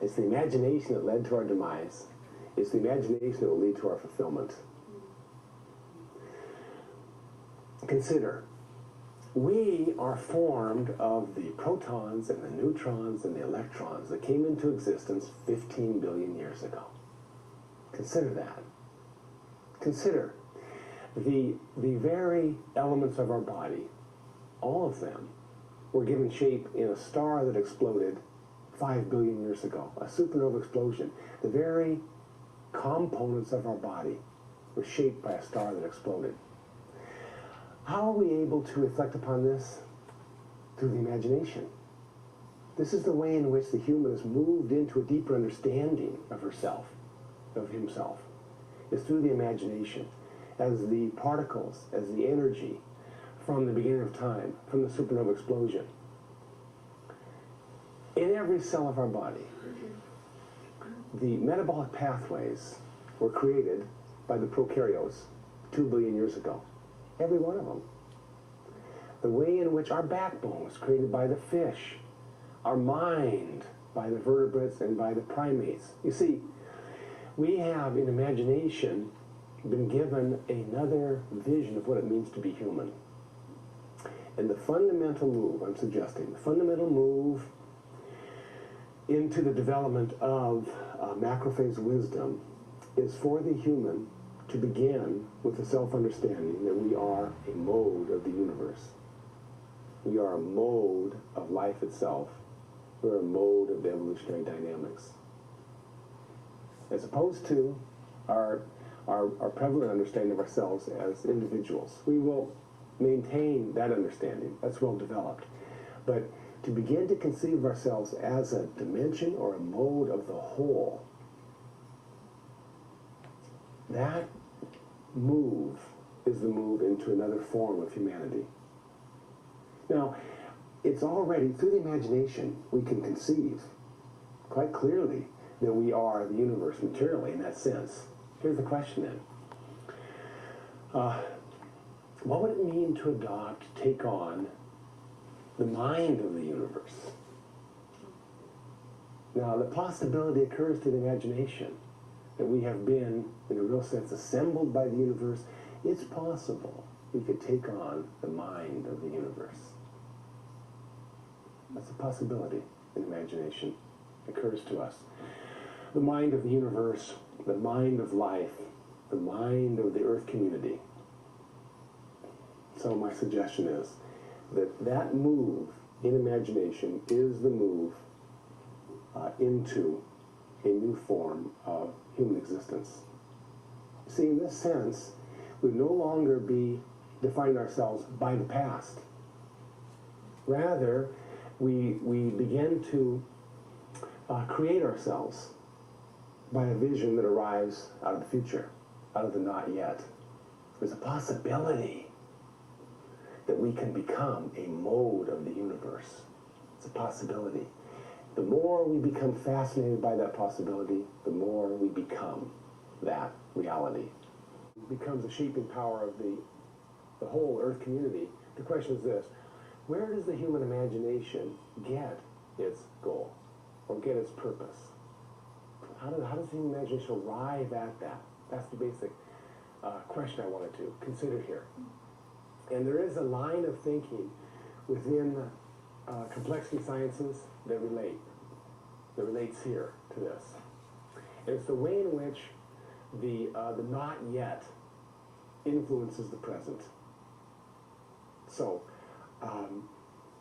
It's the imagination that led to our demise. It's the imagination that will lead to our fulfillment. Consider, we are formed of the protons and the neutrons and the electrons that came into existence 15 billion years ago. Consider that. Consider the very elements of our body, all of them, were given shape in a star that exploded 5 billion years ago, a supernova explosion. The very components of our body were shaped by a star that exploded. How are we able to reflect upon this? Through the imagination. This is the way in which the human has moved into a deeper understanding of herself, of himself. It's through the imagination, as the particles, as the energy from the beginning of time, from the supernova explosion. In every cell of our body, the metabolic pathways were created by the prokaryotes 2 billion years ago. Every one of them. The way in which our backbone was created by the fish, our mind by the vertebrates and by the primates. You see, we have in imagination been given another vision of what it means to be human. And the fundamental move, I'm suggesting, the fundamental move into the development of macrophase wisdom is for the human to begin with the self-understanding that we are a mode of the universe. We are a mode of life itself. We're a mode of the evolutionary dynamics. As opposed to our prevalent understanding of ourselves as individuals. We will maintain that understanding. That's well developed. But to begin to conceive of ourselves as a dimension or a mode of the whole, that move is the move into another form of humanity. Now, it's already, through the imagination, we can conceive quite clearly that we are the universe materially in that sense. Here's the question then. What would it mean to adopt, take on the mind of the universe? Now, the possibility occurs to the imagination that we have been, in a real sense, assembled by the universe. It's possible we could take on the mind of the universe. That's a possibility in imagination. It occurs to us. The mind of the universe, the mind of life, the mind of the earth community. So my suggestion is that that move in imagination is the move into a new form of human existence. See, in this sense, we no longer be defining ourselves by the past. Rather, we begin to create ourselves by a vision that arrives out of the future, out of the not yet. There's a possibility that we can become a mode of the universe. It's a possibility. The more we become fascinated by that possibility, the more we become that reality. It becomes a shaping power of the whole earth community. The question is this: where does the human imagination get its goal or get its purpose? How does the human imagination arrive at that? That's the basic question I wanted to consider here. And there is a line of thinking within complexity sciences that relates here to this. And it's the way in which the not yet influences the present. So,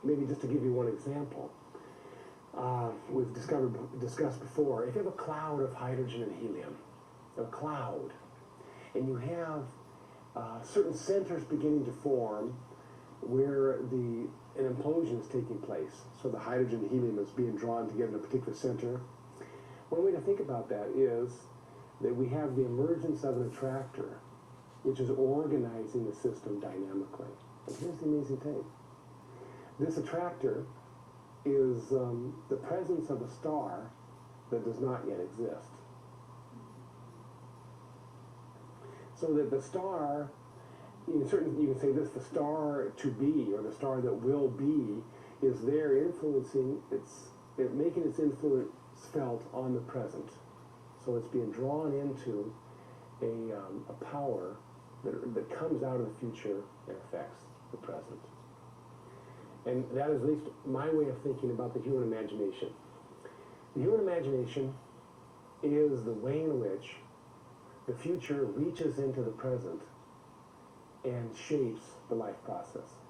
maybe just to give you one example, we've discussed before, if you have a cloud of hydrogen and helium, a cloud, and you have certain centers beginning to form where an implosion is taking place. So the hydrogen and helium is being drawn together in a particular center. One way to think about that is that we have the emergence of an attractor, which is organizing the system dynamically. And here's the amazing thing. This attractor is the presence of a star that does not yet exist. So that the star, you can say this, the star to be, or the star that will be, is there influencing, it's making its influence felt on the present. So it's being drawn into a power that comes out of the future and affects the present. And that is at least my way of thinking about the human imagination. The human imagination is the way in which the future reaches into the present and shapes the life process.